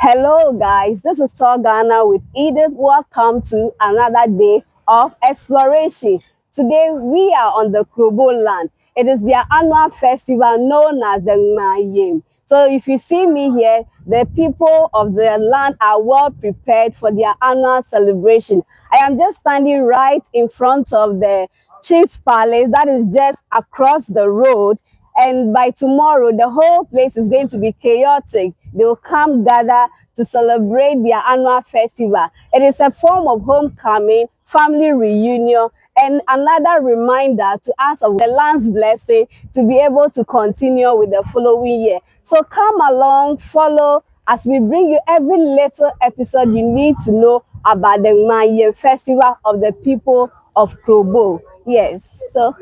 Hello guys, this is Ghana with Edith. Welcome to another day of exploration. Today we are on the Kroboland. It is their annual festival known as the Mayim. So if you see me here, the people of the land are well prepared for their annual celebration. I am just standing right in front of the Chief's Palace that is just across the road, and by tomorrow the whole place is going to be chaotic. They will come gather to celebrate their annual festival. It is a form of homecoming, family reunion, and another reminder to ask of the land's blessing to be able to continue with the following year. So come along, follow as we bring you every little episode you need to know about the Mayan festival of the people of Krobo. Yes, so